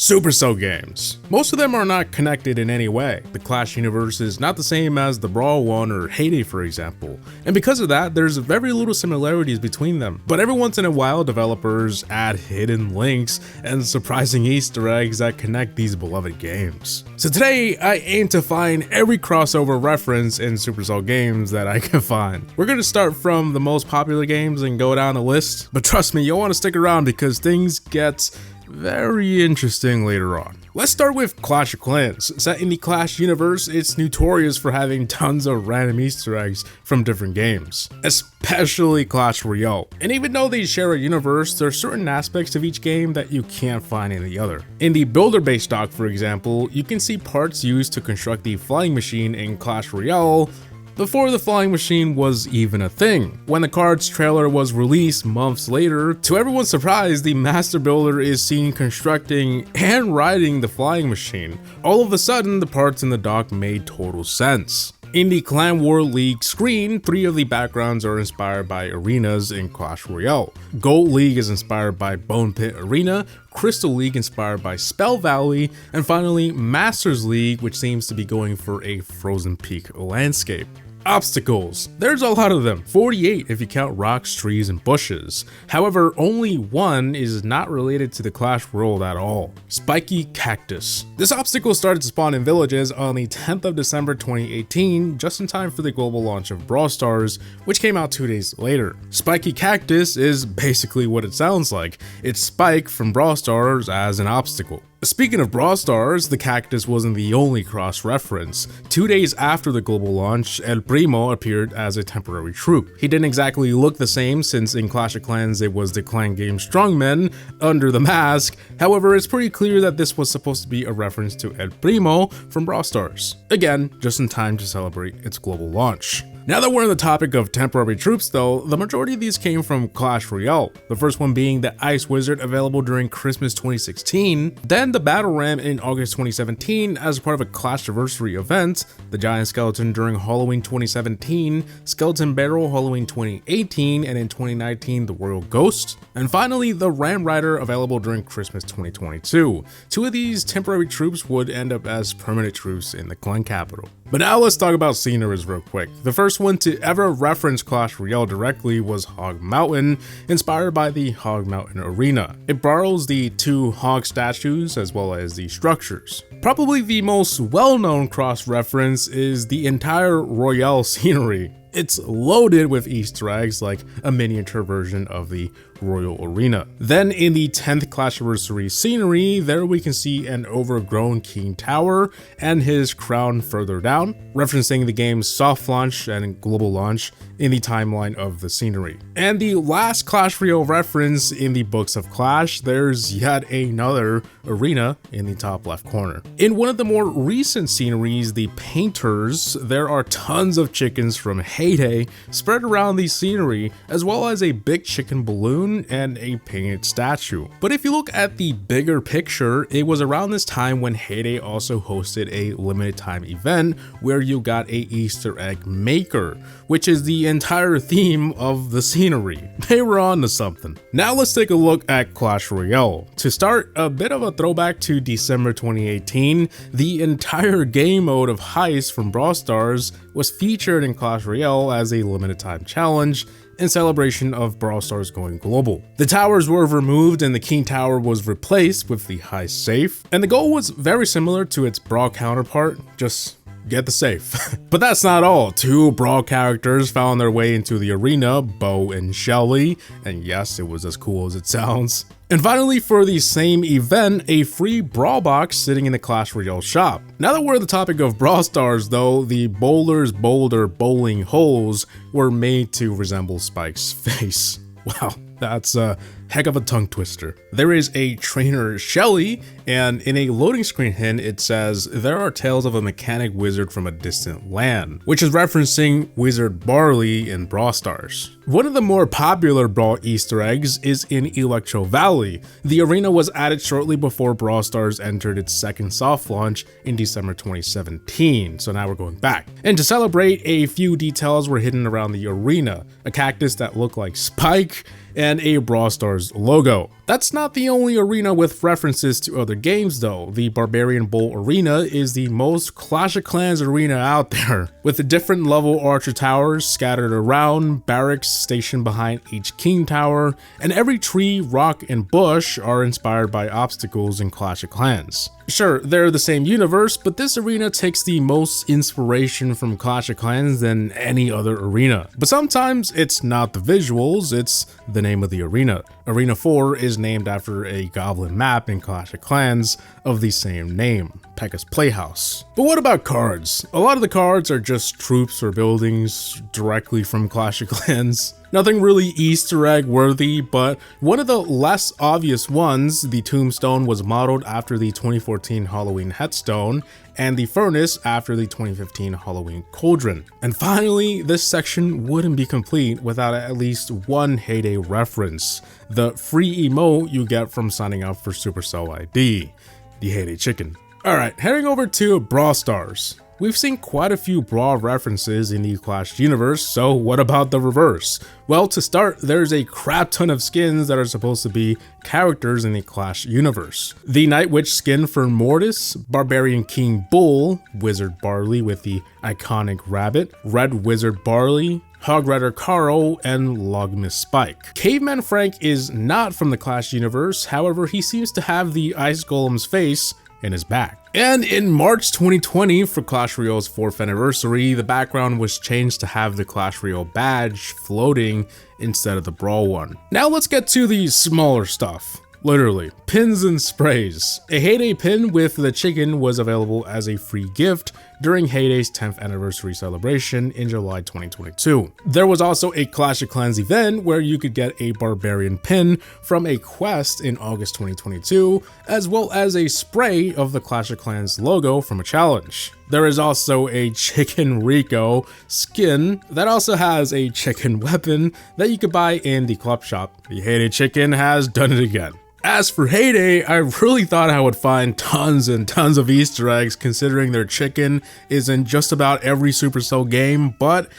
Supercell Games. Most of them are not connected in any way. The Clash universe is not the same as the Brawl one or Heyday, for example, and because of that, there's very little similarities between them. But every once in a while, developers add hidden links and surprising Easter eggs that connect these beloved games. So today, I aim to find every crossover reference in Supercell Games that I can find. We're going to start from the most popular games and go down the list, but trust me, you'll want to stick around because things get very interesting later on. Let's start with Clash of Clans. Set in the Clash universe, it's notorious for having tons of random Easter eggs from different games, especially Clash Royale. And even though they share a universe, there are certain aspects of each game that you can't find in the other. In the builder-based stock, for example, you can see parts used to construct the flying machine in Clash Royale before the flying machine was even a thing. When the card's trailer was released months later, to everyone's surprise, the master builder is seen constructing and riding the flying machine. All of a sudden, the parts in the dock made total sense. In the Clan War League screen, 3 of the backgrounds are inspired by arenas in Clash Royale. Gold League is inspired by Bone Pit Arena, Crystal League inspired by Spell Valley, and finally Masters League, which seems to be going for a Frozen Peak landscape. Obstacles. There's a lot of them, 48 if you count rocks, trees, and bushes. However, only one is not related to the Clash world at all. Spiky Cactus. This obstacle started to spawn in villages on the 10th of December 2018, just in time for the global launch of Brawl Stars, which came out 2 days later. Spiky Cactus is basically what it sounds like. It's Spike from Brawl Stars as an obstacle. Speaking of Brawl Stars, the cactus wasn't the only cross-reference. 2 days after the global launch, El Primo appeared as a temporary troop. He didn't exactly look the same since in Clash of Clans it was the clan game Strongmen under the mask. However, it's pretty clear that this was supposed to be a reference to El Primo from Brawl Stars. Again, just in time to celebrate its global launch. Now that we're on the topic of temporary troops though, the majority of these came from Clash Royale, the first one being the Ice Wizard available during Christmas 2016, then the Battle Ram in August 2017 as part of a Clashversary event, the Giant Skeleton during Halloween 2017, Skeleton Barrel Halloween 2018, and in 2019 the Royal Ghost, and finally the Ram Rider available during Christmas 2022. 2 of these temporary troops would end up as permanent troops in the clan capital. But now let's talk about sceneries real quick. The first one to ever reference Clash Royale directly was Hog Mountain, inspired by the Hog Mountain Arena. It borrows the 2 hog statues as well as the structures. Probably the most well-known cross-reference is the entire Royale scenery. It's loaded with Easter eggs like a miniature version of the Royal Arena. Then in the 10th Clashversary scenery, there we can see an overgrown King Tower and his crown further down, referencing the game's soft launch and global launch in the timeline of the scenery. And the last Clash Royale reference in the books of Clash, there's yet another arena in the top left corner. In one of the more recent sceneries, the Painters, there are tons of chickens from Heyday spread around the scenery, as well as a big chicken balloon and a painted statue. But if you look at the bigger picture, it was around this time when Heyday also hosted a limited time event where you got a Easter egg maker, which is the entire theme of the scenery. They were on to something. Now let's take a look at Clash Royale. To start, a bit of a throwback to December 2018, the entire game mode of Heist from Brawl Stars was featured in Clash Royale as a limited time challenge in celebration of Brawl Stars going global. The towers were removed and the King Tower was replaced with the Heist safe, and the goal was very similar to its Brawl counterpart, just get the safe. But that's not all. 2 Brawl characters found their way into the arena, Bo and Shelly, and yes, it was as cool as it sounds. And finally, for the same event, a free Brawl box sitting in the Clash Royale shop. Now that we're on the topic of Brawl Stars though, the Bowler's Boulder bowling holes were made to resemble Spike's face. Wow, that's a heck of a tongue twister. There is a trainer Shelly, and in a loading screen hint it says, "There are tales of a mechanic wizard from a distant land," which is referencing Wizard Barley in Brawl Stars. One of the more popular Brawl Easter eggs is in Electro Valley. The arena was added shortly before Brawl Stars entered its second soft launch in December 2017, so now we're going back. And to celebrate, a few details were hidden around the arena, a cactus that looked like Spike, and a Brawl Stars logo. That's not the only arena with references to other games though. The Barbarian Bowl Arena is the most Clash of Clans arena out there, with the different level archer towers scattered around, barracks stationed behind each king tower, and every tree, rock, and bush are inspired by obstacles in Clash of Clans. Sure, they're the same universe, but this arena takes the most inspiration from Clash of Clans than any other arena. But sometimes it's not the visuals, it's the name of the arena. Arena 4 is named after a goblin map in Clash of Clans of the same name, Pekka's Playhouse. But what about cards? A lot of the cards are just troops or buildings directly from Clash of Clans. Nothing really Easter egg worthy, but one of the less obvious ones, the tombstone, was modeled after the 2014 Halloween headstone, and the furnace after the 2015 Halloween cauldron. And finally, this section wouldn't be complete without at least one Heyday reference, the free emote you get from signing up for Supercell ID, the Heyday Chicken. Alright, heading over to Brawl Stars. We've seen quite a few Brawl references in the Clash universe, so what about the reverse? Well, to start, there's a crap ton of skins that are supposed to be characters in the Clash universe. The Night Witch skin for Mortis, Barbarian King Bull, Wizard Barley with the iconic rabbit, Red Wizard Barley, Hog Rider Carl, and Logmas Spike. Caveman Frank is not from the Clash universe, however he seems to have the Ice Golem's face in his back. And in March 2020, for Clash Royale's 4th anniversary, the background was changed to have the Clash Royale badge floating instead of the Brawl one. Now let's get to the smaller stuff. Literally, pins and sprays. A Heyday pin with the chicken was available as a free gift during Heyday's 10th anniversary celebration in July 2022. There was also a Clash of Clans event where you could get a Barbarian pin from a quest in August 2022, as well as a spray of the Clash of Clans logo from a challenge. There is also a Chicken Rico skin that also has a chicken weapon that you could buy in the club shop. The Heyday Chicken has done it again. As for Heyday, I really thought I would find tons and tons of Easter eggs considering their chicken is in just about every Supercell game, but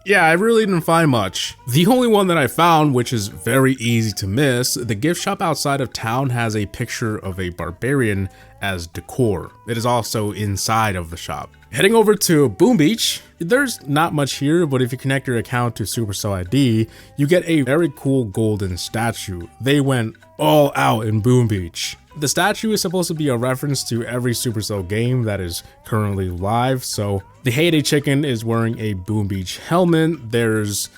yeah, I really didn't find much. The only one that I found, which is very easy to miss, the gift shop outside of town has a picture of a barbarian as decor. It is also inside of the shop. Heading over to Boom Beach, there's not much here, but if you connect your account to Supercell ID, you get a very cool golden statue. They went all out in Boom Beach. The statue is supposed to be a reference to every Supercell game that is currently live, so the Heyday Chicken is wearing a Boom Beach helmet, there's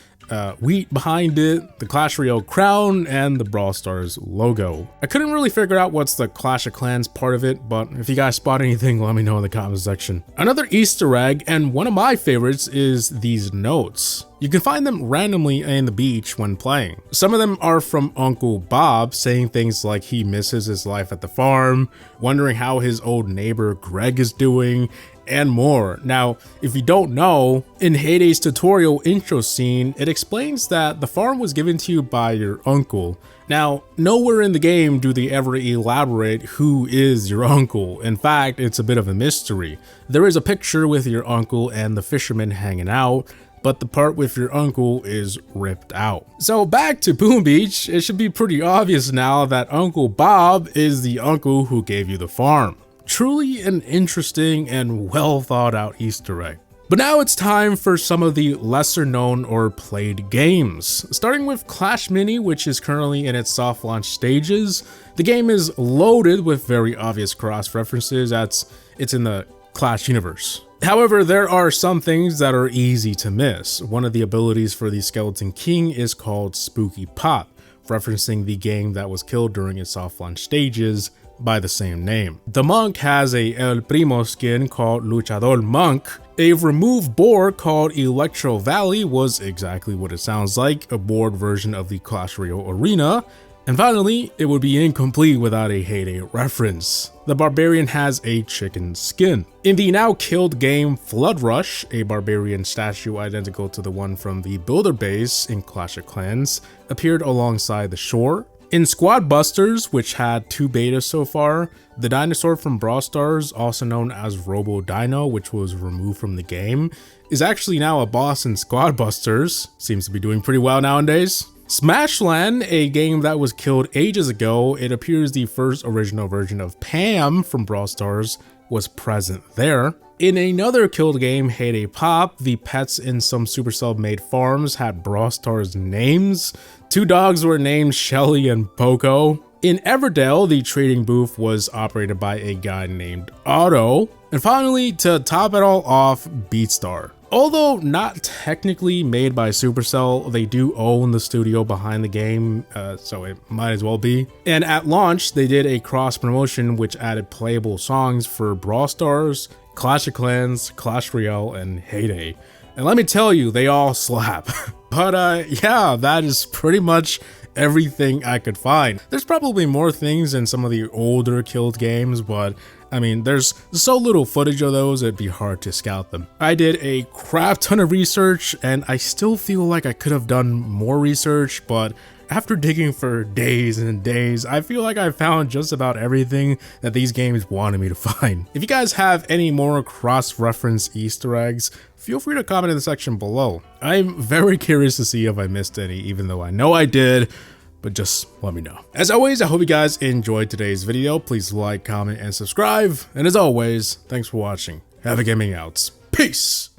wheat behind it, the Clash Royale crown, and the Brawl Stars logo. I couldn't really figure out what's the Clash of Clans part of it, but if you guys spot anything, let me know in the comment section. Another Easter egg, and one of my favorites, is these notes. You can find them randomly in the beach when playing. Some of them are from Uncle Bob, saying things like he misses his life at the farm, wondering how his old neighbor Greg is doing, and more. Now, if you don't know, in Heyday's tutorial intro scene, it explains that the farm was given to you by your uncle. Now, nowhere in the game do they ever elaborate who is your uncle. In fact, it's a bit of a mystery. There is a picture with your uncle and the fisherman hanging out, but the part with your uncle is ripped out. So back to Boom Beach, it should be pretty obvious now that Uncle Bob is the uncle who gave you the farm. Truly an interesting and well thought out Easter egg. But now it's time for some of the lesser known or played games. Starting with Clash Mini, which is currently in its soft launch stages. The game is loaded with very obvious cross references as it's in the Clash universe. However, there are some things that are easy to miss. One of the abilities for the Skeleton King is called Spooky Pop, referencing the game that was killed during its soft launch stages by the same name. The Monk has a El Primo skin called Luchador Monk. A removed board called Electro Valley was exactly what it sounds like, a board version of the Clash Royale arena. And finally, it would be incomplete without a Heyday reference. The Barbarian has a chicken skin. In the now killed game Flood Rush, a Barbarian statue identical to the one from the Builder base in Clash of Clans appeared alongside the shore. In Squad Busters, which had 2 betas so far, the dinosaur from Brawl Stars, also known as Robo Dino, which was removed from the game, is actually now a boss in Squad Busters. Seems to be doing pretty well nowadays. Smashland, a game that was killed ages ago, it appears the first original version of Pam from Brawl Stars was present there. In another killed game, Heyday Pop, the pets in some Supercell made farms had Brawl Stars names. 2 dogs were named Shelly and Poco. In Everdell, the trading booth was operated by a guy named Otto. And finally, to top it all off, Beatstar. Although not technically made by Supercell, they do own the studio behind the game, so it might as well be. And at launch, they did a cross promotion which added playable songs for Brawl Stars, Clash of Clans, Clash Royale, and Heyday. And let me tell you, they all slap. But yeah, that is pretty much everything I could find. There's probably more things in some of the older killed games, but I mean, there's so little footage of those, it'd be hard to scout them. I did a crap ton of research, and I still feel like I could have done more research, but after digging for days and days, I feel like I found just about everything that these games wanted me to find. If you guys have any more cross-reference Easter eggs, feel free to comment in the section below. I'm very curious to see if I missed any, even though I know I did, but just let me know. As always, I hope you guys enjoyed today's video. Please like, comment, and subscribe. And as always, thanks for watching. Havoc Gaming out. Peace!